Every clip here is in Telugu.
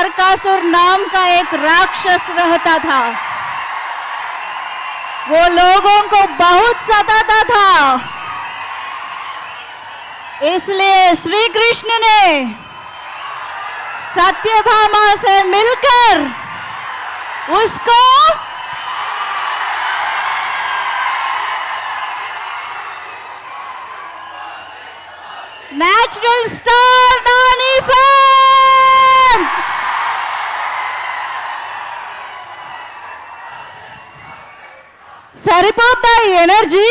नरकासुर नाम का एक राक्षस रहता था। वो लोगों को बहुत सताता था, इसलिए श्री कृष्ण ने सत्यभामा से मिलकर उसको नेचुरल स्टार नानी फैंस సరిపోతా ఈ ఎనర్జీ?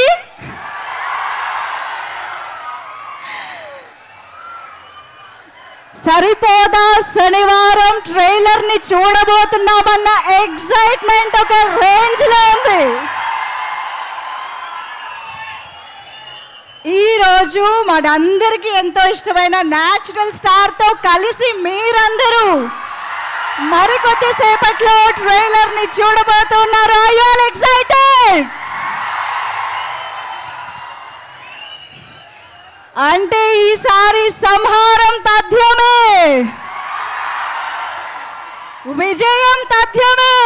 సరిపోదా? శనివారం ట్రైలర్ ని చూడబోతున్నామన్న ఎక్సైట్మెంట్ ఒక రేంజ్ లో ఉంది. ఈ రోజు మనందరికీ ఎంతో ఇష్టమైన నేచురల్ స్టార్ తో కలిసి మీరందరూ మరికొద్ది సేపట్లో ట్రైలర్ ని చూడబోతున్నారు. Are you all excited? అంటే ఈసారి సంహారం తథ్యమే, విజయం తథ్యమే.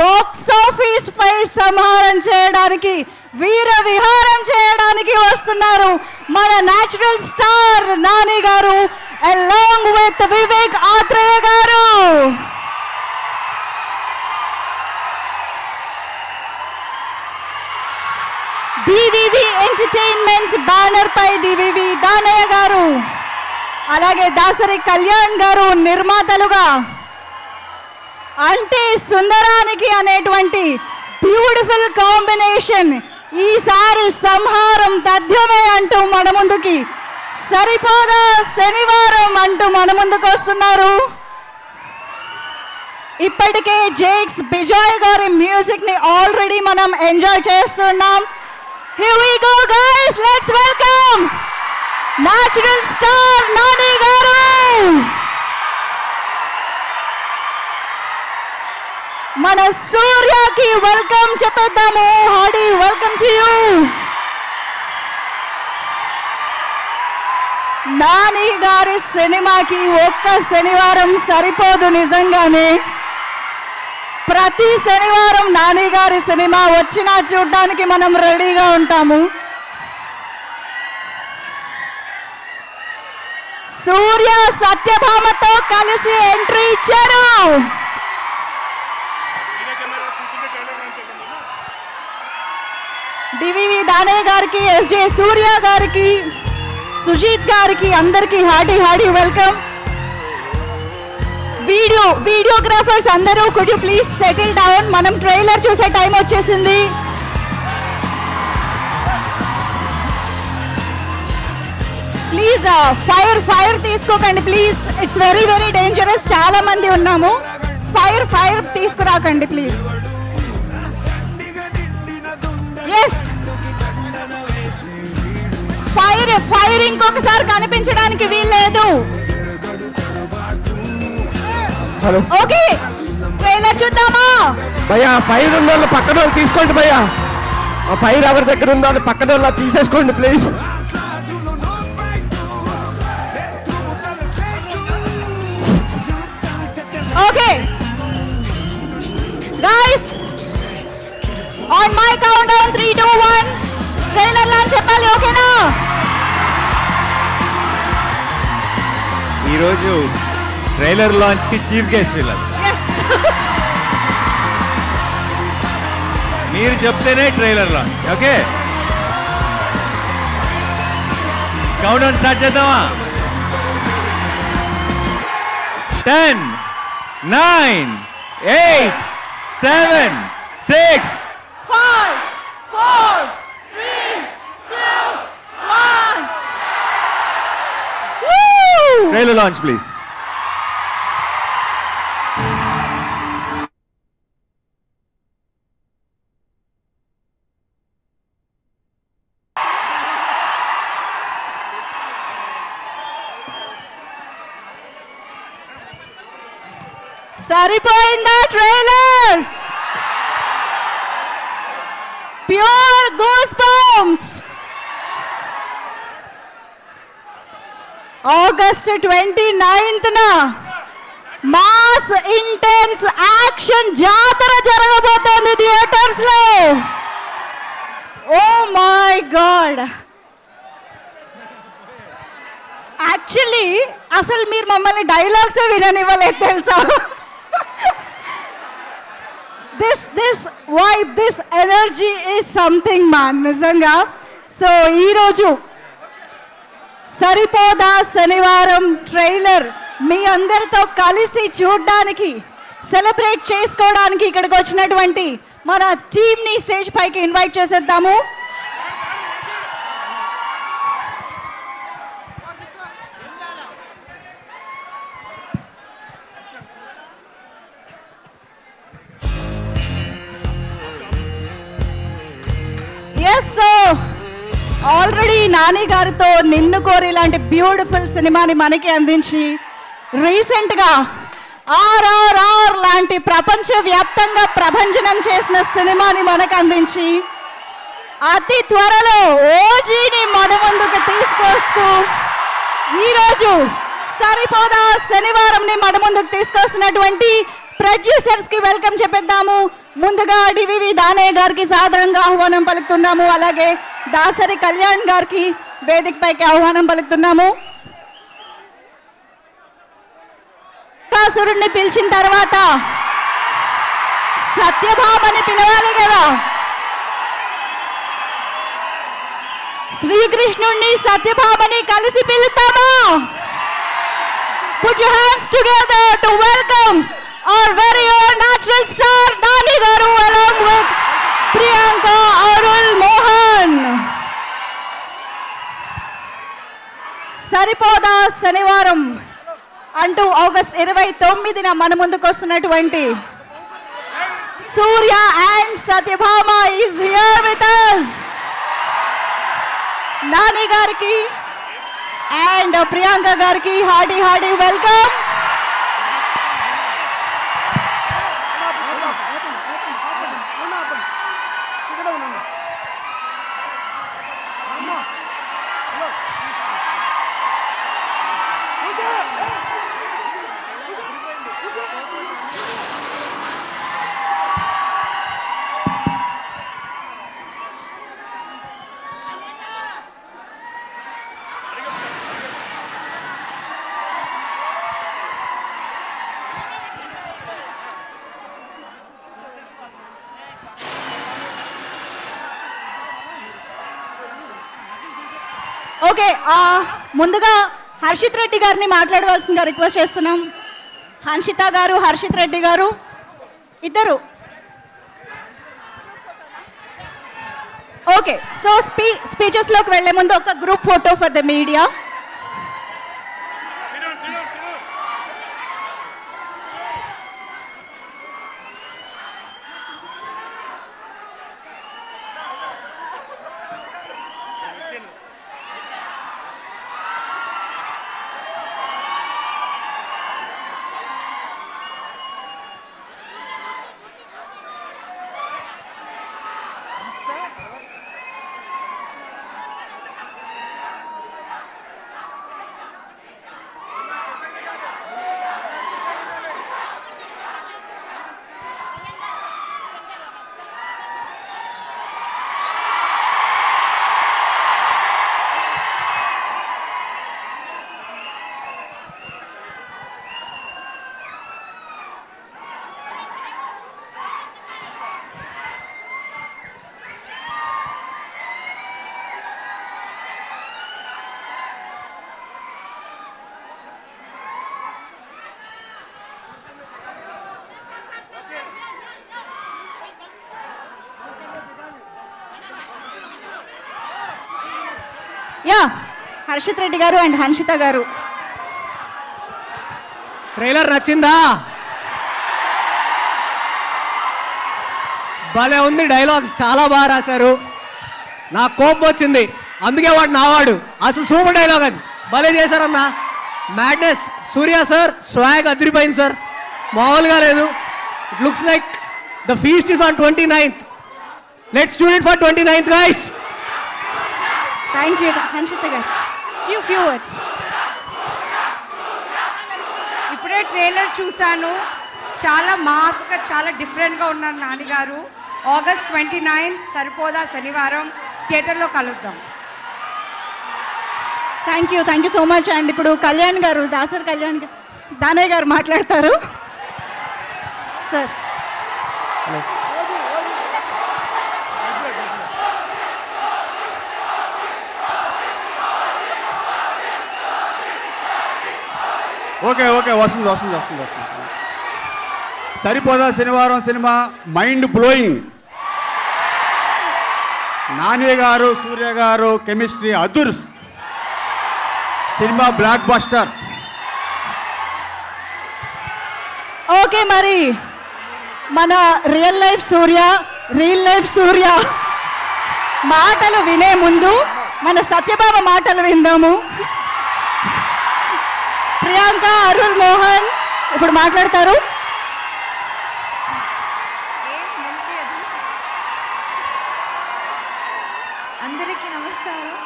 బాక్స్ ఆఫీస్ పై సంహారం చేయడానికి, వీర విహారం చేయడానికి వస్తున్నారు మన నేచురల్ స్టార్ నాని గారు along with వివేక్ ఆత్రేయ గారు. డివివి ఎంటర్టైన్మెంట్ బ్యానర్ పై డివివి దానయ్య గారు, అలాగే దాసరి కళ్యాణ్ గారు నిర్మాతలుగా, అంటే సుందరానికి అనేటువంటి బ్యూటిఫుల్ కాంబినేషన్. ఈసారి సంహారం తథ్యమే అంటూ మన ముందుకి, సరిపోదా శనివారం అంటూ మన ముందుకు వస్తున్నారు. ఇప్పటికే జేక్స్ బిజాయ్ గారి మ్యూజిక్ ని ఆల్రెడీ మనం ఎంజాయ్ చేస్తున్నాం. Here we go guys, let's welcome natural star Nani garu. మన సూర్యకి వెల్కమ్ చెప్పేద్దాము. Hearty welcome to you. Nani గారి సినిమాకి ఒక్క శనివారం సరిపోదు నిజంగానే. ప్రతి శనివారం నాని గారి సినిమా వచ్చినా చూడడానికి మనం రెడీగా ఉంటాము. సూర్య సత్యభామతో కలిసి ఎంట్రీ ఇచ్చారు. డివివి దానయ్య గారికి, ఎస్జే సూర్య గారికి, సుజీత్ గారికి అందరికి హాడీ వెల్కమ్. వీడియోగ్రాఫర్స్ అందరూ could you please settle down, మనం ట్రైలర్ చూసే టైం వచ్చేసింది. ప్లీజ్ ఫైర్ తీసుకోకండి ప్లీజ్, ఇట్స్ వెరీ డేంజరస్. చాలా మంది ఉన్నాము, ఫైర్ తీసుకురాకండి ప్లీజ్. ఎస్, ఫైర్ ఇంకొకసారి కనిపించడానికి వీల్లేదు. ఓకే, ట్రైలర్ చూద్దామా? భయ్యా ఫైర్ ఉన్న వాళ్ళు పక్కన వాళ్ళు తీసుకోండి భయ్యా. ఆ ఫైర్ ఎవరి దగ్గర ఉన్న వాళ్ళు పక్కన వాళ్ళు తీసేసుకోండి please. Okay guys, on my count down 3 2 1 trailer launch చెప్పాలి. ఓకేనా? ఈరోజు ట్రైలర్ లాంచ్ కి చీఫ్ గెస్ట్ వెళ్ళాలి. మీరు చెప్తేనే trailer launch. Okay, count down start చేద్దామా? 10 9 8 7 6 5 4 3 2 1 ట్రైలర్ లాంచ్ ప్లీజ్. సరిపోయిందా trailer? Pure goose bumps. August 29న మాస్ ఇంటెన్స్ యాక్షన్ జాతర జరగబోతోంది థియేటర్స్ లో. ఓ మై గాడ్, యాక్చువల్లీ అసలు మీరు మమ్మల్ని డైలాగ్సే విననివ్వలేదు తెలుసా. This vibe, this energy is something man నిజంగా. సో ఈరోజు సరిపోదా శనివారం ట్రైలర్ మీ అందరితో కలిసి చూడడానికి, సెలబ్రేట్ చేసుకోవడానికి ఇక్కడికి వచ్చినటువంటి మన టీమ్ని స్టేజ్ పైకి ఇన్వైట్ చేసేద్దాము. ఎస్, సో ఆల్రెడీ నాని గారితో నిన్ను కోరి ఇలాంటి బ్యూటిఫుల్ సినిమాని మనకి అందించి రీసెంట్గా RRR లాంటి ప్రపంచవ్యాప్తంగా ప్రభంజనం చేసిన సినిమాని మనకు అందించి అతి త్వరలో ఓజీని మన ముందుకు తీసుకొస్తూ ఈరోజు సరిపోదా శనివారంని మన ముందుకు తీసుకొస్తున్నటువంటి ప్రొడ్యూసర్స్కి వెల్కమ్ చెప్పేద్దాము. ముందుగా డివివి దానయ్య గారికి సాదరంగా ఆహ్వానం పలుకుతున్నాము. అలాగే దాసరి కళ్యాణ్ గారికి వేదిక పైకి ఆహ్వానం పలుకుతున్నాము. కాసురుణ్ణి పిలిచిన తర్వాత సత్యభామని పిలవాలి కదా. శ్రీకృష్ణుణ్ణి సత్యభామని కలిసి పిలుతామా? Put your hands together to welcome our very own natural star Nani Garu along with Priyanka Arul Mohan. సరిపోదా శనివారం అంటూ ఆగస్ట్ 29న మన ముందుకు వస్తున్నటువంటి Surya and Satyabhama is here with us. Nani గారికి అండ్ ప్రియాంక గారికి హార్డీ వెల్కమ్. ఓకే, ముందుగా హర్షిత్ రెడ్డి గారిని మాట్లాడవలసిందిగా రిక్వెస్ట్ చేస్తున్నాం. హన్షిత గారు, హర్షిత్ రెడ్డి గారు ఇద్దరు. ఓకే, సో స్పీచెస్లోకి వెళ్లే ముందు ఒక group photo for the media. Yeah, Harshit Reddy గారు అండ్ హన్షిత గారు. ట్రైలర్ నచ్చిందా? భలే ఉంది, డైలాగ్స్ చాలా బాగా రాశారు. నాకు కోపం వచ్చింది, అందుకే వాడు నావాడు. అసలు సూపర్ డైలాగ్ అది, భలే చేశారన్నా. మ్యాడ్నెస్. సూర్య సార్ స్వాగ్ అదిరిపోయింది సార్, మామూలుగా లేదు. It looks like the feast is on 29th. Let's do it for 29th guys. Thank you Hanshita garu. Few words. ఇప్పుడే ట్రైలర్ చూశాను. చాలా మాస్గా, చాలా డిఫరెంట్గా ఉన్నారు నాన్నగారు. August 29 సరిపోదా శనివారం థియేటర్లో కలుద్దాం. Thank you so much. And ఇప్పుడు కళ్యాణ్ గారు, దాసరి కళ్యాణ్ గారు, దానయ్య గారు మాట్లాడతారు. సార్ ఓకే వస్తుంది. సరిపోదా శనివారం సినిమా మైండ్ బ్లోయింగ్. నాని గారు, సూర్య గారు కెమిస్ట్రీ అదుర్స్. Cinema blockbuster. ఓకే, మరి మన రియల్ లైఫ్ సూర్య మాటలు వినే ముందు మన సత్యభామ మాటలు విందాము. ప్రియాంక, అరుణ్ మోహన్ ఇప్పుడు మాట్లాడతారు. అందరికీ నమస్కారం.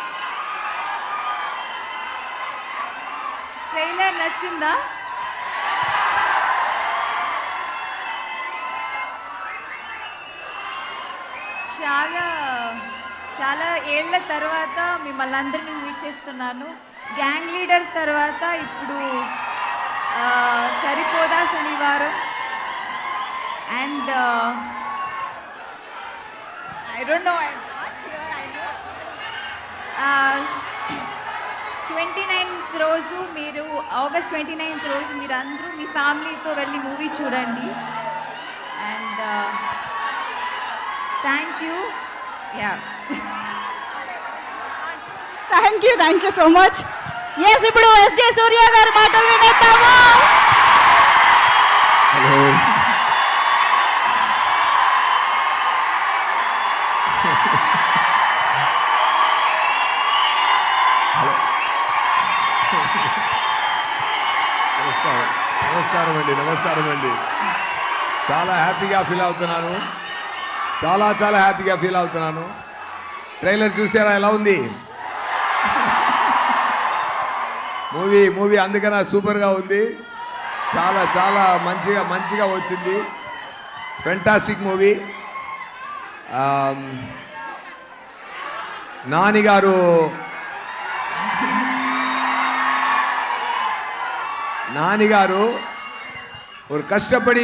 ట్రైలర్ నచ్చిందా? చాలా ఏళ్ల తర్వాత మిమ్మల్ని అందరినీ మీట్ చేస్తున్నాను. గ్యాంగ్ లీడర్ తర్వాత ఇప్పుడు సరిపోదా శనివారం. And I don't know, 29th రోజు మీరు, August 29th రోజు మీరు అందరూ మీ ఫ్యామిలీతో వెళ్ళి మూవీ చూడండి. And thank you. Thank you so much. Yes, ఇప్పుడు ఎస్జే సూర్య గారి మాటలు వినేద్దాము. నమస్కారం అండి. చాలా హ్యాపీగా ఫీల్ అవుతున్నాను. ట్రైలర్ చూసారా ఎలా ఉంది? మూవీ అందుకనే సూపర్గా ఉంది. చాలా మంచిగా వచ్చింది. Fantastic movie. నానిగారు ఒక కష్టపడి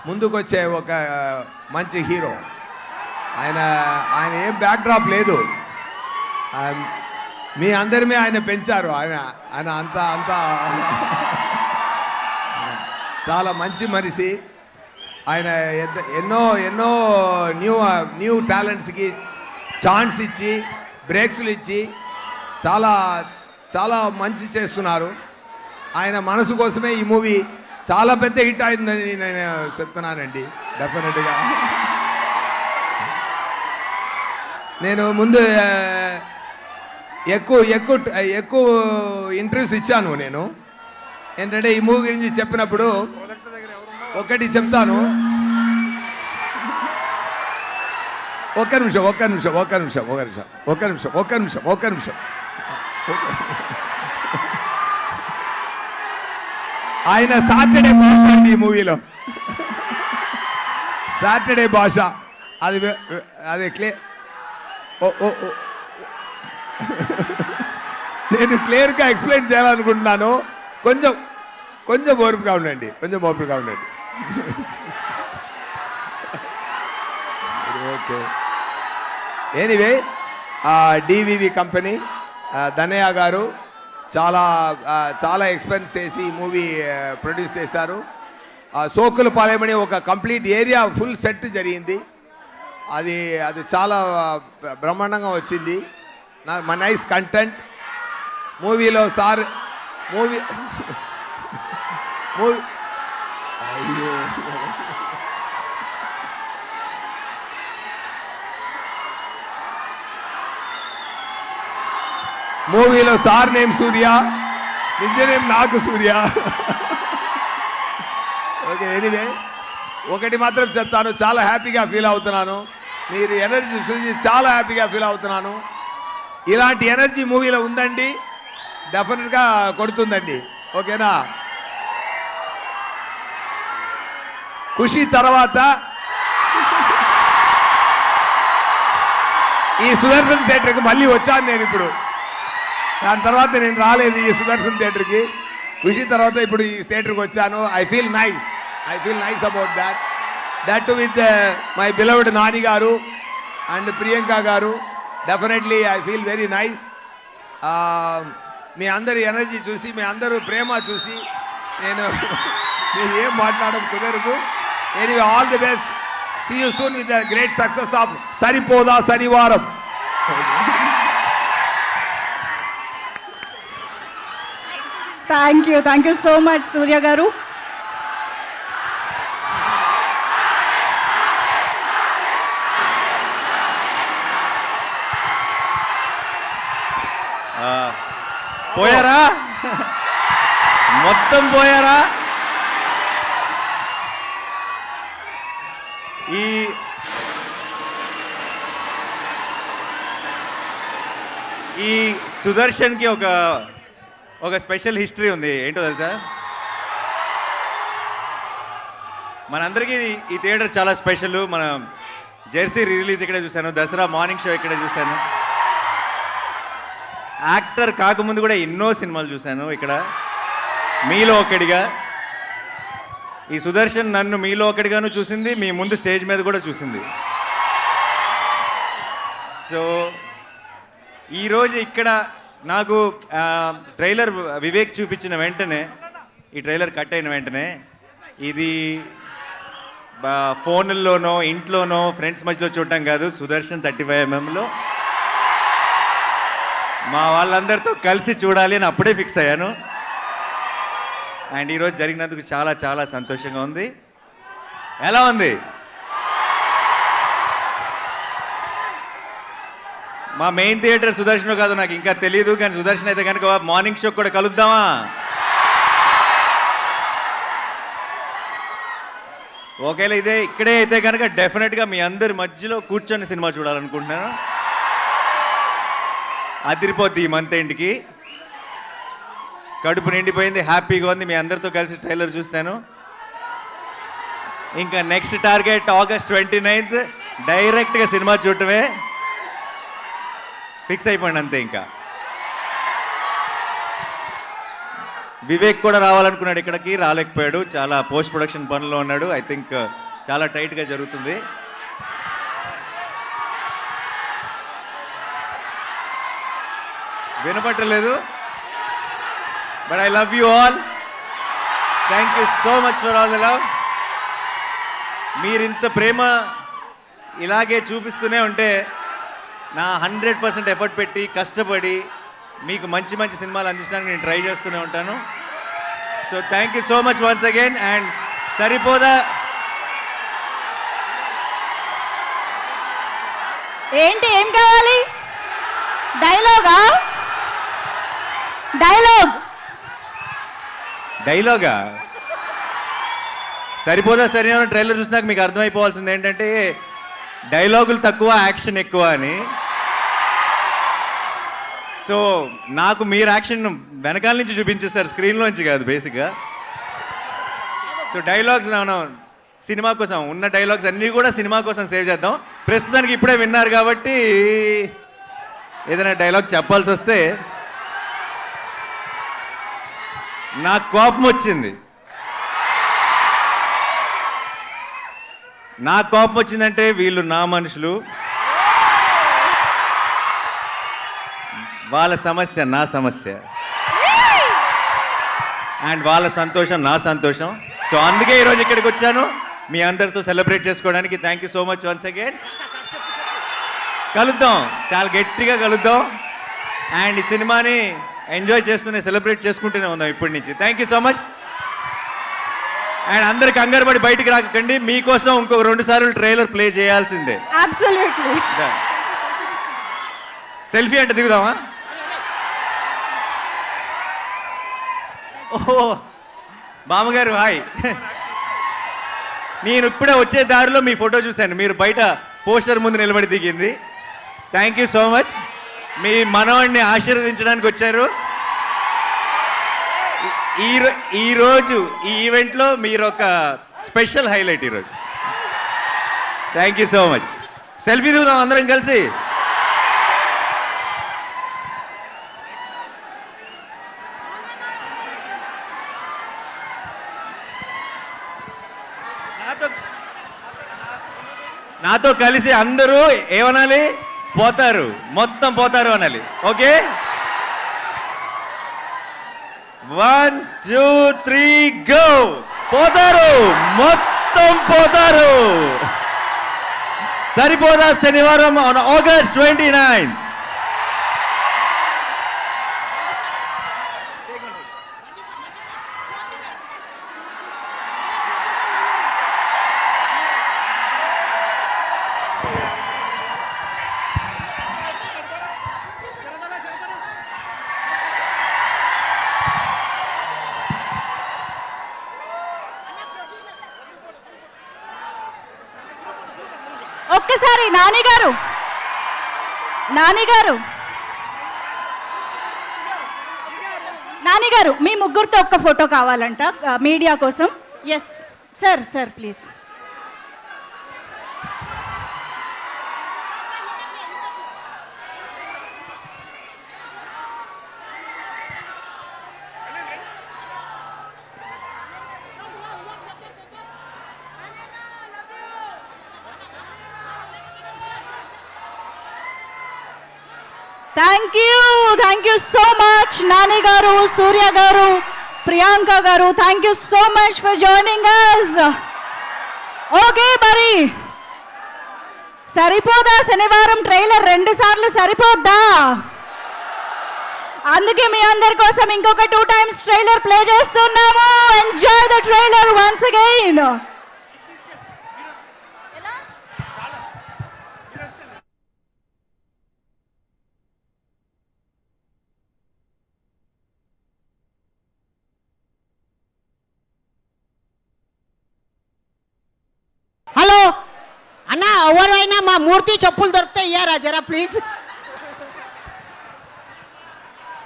ముందుకొచ్చే ఒక మంచి హీరో. ఆయన ఏం బ్యాక్డ్రాప్ లేదు. మీ అందరిమే ఆయన పెంచారు. ఆయన అంతా చాలా మంచి మనిషి. ఆయన ఎన్నో న్యూ టాలెంట్స్కి ఛాన్స్ ఇచ్చి, బ్రేక్స్లు ఇచ్చి చాలా మంచి చేస్తున్నారు. ఆయన మనసు కోసమే ఈ మూవీ చాలా పెద్ద హిట్ అయిందని నేను చెప్తున్నానండి. డెఫినెట్గా నేను ముందు ఎక్కువ ఇంటర్వ్యూస్ ఇచ్చాను. నేను ఏంటంటే ఈ మూవీ గురించి చెప్పినప్పుడు ఒకటి చెప్తాను. ఒక్క నిమిషం. ఆయన సాటర్డే భాష అండి ఈ మూవీలో. సాటర్డే భాష అది నేను క్లియర్గా ఎక్స్ప్లెయిన్ చేయాలనుకుంటున్నాను. కొంచెం ఓర్పుగా ఉండండి. Okay. Anyway, DVV company, Danayya గారు చాలా ఎక్స్పెన్స్ చేసి ఈ మూవీ ప్రొడ్యూస్ చేశారు. సోకులపాలెమని ఒక కంప్లీట్ ఏరియా ఫుల్ సెట్ జరిగింది. అది చాలా బ్రహ్మాండంగా వచ్చింది. నైస్ కంటెంట్ మూవీలో. అయ్యో, మూవీలో సార్ నేమ్ సూర్య, నిజ నేమ్ నాకు సూర్య. ఓకే, ఎనీవే ఒకటి మాత్రం చెప్తాను, చాలా హ్యాపీగా ఫీల్ అవుతున్నాను. మీరు ఎనర్జీ చూసి చాలా హ్యాపీగా ఫీల్ అవుతున్నాను. ఇలాంటి ఎనర్జీ మూవీలో ఉందండి, డెఫినెట్గా కొడుతుందండి. ఓకేనా? ఖుషి తర్వాత ఈ సుదర్శన్ థియేటర్కి మళ్ళీ వచ్చాను నేను ఇప్పుడు. దాని తర్వాత నేను రాలేదు ఈ సుదర్శన్ థియేటర్కి. ఖుషి తర్వాత ఇప్పుడు ఈ థియేటర్కి వచ్చాను. I feel nice about that with my beloved Nani garu and Priyanka garu. Definitely I feel very nice. మీ అందరి ఎనర్జీ చూసి, మీ అందరూ ప్రేమ చూసి నేను మీరు ఏం మాట్లాడడం కుదరదు. Anyway, all the best. See you soon with the great success of Saripodhaa Sanivaaram. Thank you so much Surya garu. పోయారా? మొత్తం పోయారా? ఈ సుదర్శన్కి ఒక స్పెషల్ హిస్టరీ ఉంది. ఏంటో తెలుసా? మనందరికీ ఈ థియేటర్ చాలా స్పెషల్. మన జెర్సీ రిలీజ్ ఇక్కడే చూశాను, దసరా మార్నింగ్ షో ఇక్కడే చూశాను. యాక్టర్ కాకముందు కూడా ఎన్నో సినిమాలు చూశాను ఇక్కడ. మీలో ఒకడిగా ఈ సుదర్శన్ నన్ను మీలో ఒకడిగాను చూసింది, మీ ముందు స్టేజ్ మీద కూడా చూసింది. సో ఈరోజు ఇక్కడ నాకు ట్రైలర్ వివేక్ చూపించిన వెంటనే, ఈ ట్రైలర్ కట్ అయిన వెంటనే, ఇది ఫోన్లోనో ఇంట్లోనో ఫ్రెండ్స్ మధ్యలో చూడటం కాదు, సుదర్శన్ 35mm మా వాళ్ళందరితో కలిసి చూడాలి అని అప్పుడే ఫిక్స్ అయ్యాను. అండ్ ఈరోజు జరిగినందుకు చాలా చాలా సంతోషంగా ఉంది. ఎలా ఉంది? మా మెయిన్ థియేటర్ సుదర్శన్ కాదు నాకు ఇంకా తెలియదు, కానీ సుదర్శన్ అయితే కనుక మార్నింగ్ షో కూడా కలుద్దామా? ఒకవేళ ఇక్కడే అయితే కనుక డెఫినెట్గా మీ అందరి మధ్యలో కూర్చొని సినిమా చూడాలనుకుంటున్నాను. అదిరిపోద్ది ఈ మంత్ ఎండ్కి. కడుపు నిండిపోయింది, హ్యాపీగా ఉంది. మీ అందరితో కలిసి ట్రైలర్ చూస్తాను. ఇంకా నెక్స్ట్ టార్గెట్ August 29th డైరెక్ట్గా సినిమా చూడటమే. ఫిక్స్ అయిపోయింది అంతే. ఇంకా వివేక్ కూడా రావాలనుకున్నాడు ఇక్కడికి, రాలేకపోయాడు. చాలా పోస్ట్ ప్రొడక్షన్ పనుల్లో ఉన్నాడు. ఐ థింక్ చాలా టైట్గా జరుగుతుంది. వినపట్టలేదు, but I love you all. Thank you so much for all the love. మీరింత ప్రేమ ఇలాగే చూపిస్తూనే ఉంటే నా 100% ఎఫర్ట్ పెట్టి కష్టపడి మీకు మంచి మంచి సినిమాలు అందించడానికి నేను ట్రై చేస్తూనే ఉంటాను. So thank you so much once again. And Saripodhaa ఏంటి, ఏం కావాలి? డైలాగా? సరిపోదా సరైన ట్రైలర్ చూసినాక మీకు అర్థమైపోవాల్సింది ఏంటంటే డైలాగులు తక్కువ, యాక్షన్ ఎక్కువ అని. సో నాకు మీరు యాక్షన్ వెనకాల నుంచి చూపించేస్తారు, స్క్రీన్లోంచి కాదు బేసిక్గా. సో డైలాగ్స్ మనం సినిమా కోసం ఉన్న డైలాగ్స్ అన్నీ కూడా సినిమా కోసం సేవ్ చేద్దాం. ప్రస్తుతానికి ఇప్పుడే విన్నారు కాబట్టి ఏదైనా డైలాగ్ చెప్పాల్సి వస్తే, నాకు కోపం వచ్చింది. నాకు కోపం వచ్చిందంటే వీళ్ళు నా మనుషులు, వాళ్ళ సమస్య నా సమస్య, అండ్ వాళ్ళ సంతోషం నా సంతోషం. సో అందుకే ఈరోజు ఇక్కడికి వచ్చాను మీ అందరితో సెలబ్రేట్ చేసుకోవడానికి. Thank you so much once again. కలుద్దాం, చాలా గట్టిగా కలుద్దాం. అండ్ ఈ సినిమాని ఎంజాయ్ చేస్తూనే సెలబ్రేట్ చేసుకుంటూనే ఉందాం ఇప్పటి నుంచి. Thank you so much. And అందరికి కంగారు పడి బయటికి రాకండి, మీకోసం ఇంకొక 2 సార్లు ట్రైలర్ ప్లే చేయాల్సిందే. అబ్సల్యూట్లీ. సెల్ఫీ అంటే దిగుదామా? ఓహో బామ్మగారు హాయ్. నేను ఇప్పుడే వచ్చే దారిలో మీ ఫోటో చూశాను, మీరు బయట పోస్టర్ ముందు నిలబడి దిగింది. Thank you so much. మీ మనవాడిని ఆశీర్వదించడానికి వచ్చారు. ఈరోజు ఈ ఈవెంట్లో మీరు ఒక స్పెషల్ హైలైట్ ఈరోజు. Thank you so much. Selfie దిగుదాం అందరం కలిసి. నాతో కలిసి అందరూ ఏమనాలి? పోతారు, మొత్తం పోతారు అనాలి. Okay, 1 2 3 go. పోతారు, మొత్తం పోతారు. సరిపోదా శనివారం ఆన్ August 29th. ఒక్కసారి నానిగారు మీ ముగ్గురితో ఒక్క ఫోటో కావాలంట మీడియా కోసం. Yes sir please. Thank you so much Nani గారు, సూర్య గారు, ప్రియాంక గారు. Thank you so much for joining us. Okay, మరి సరిపోదా శనివారం ట్రైలర్ 2 సార్లు సరిపోద్దా? అందుకే మీ అందరి కోసం ఇంకొక 2 times ట్రైలర్ ప్లే చేస్తున్నాము. Enjoy the trailer once again. Hello అన్న, ఎవరైనా మా మూర్తి చెప్పులు దొరికితే ఇయ్యారా జరా ప్లీజ్.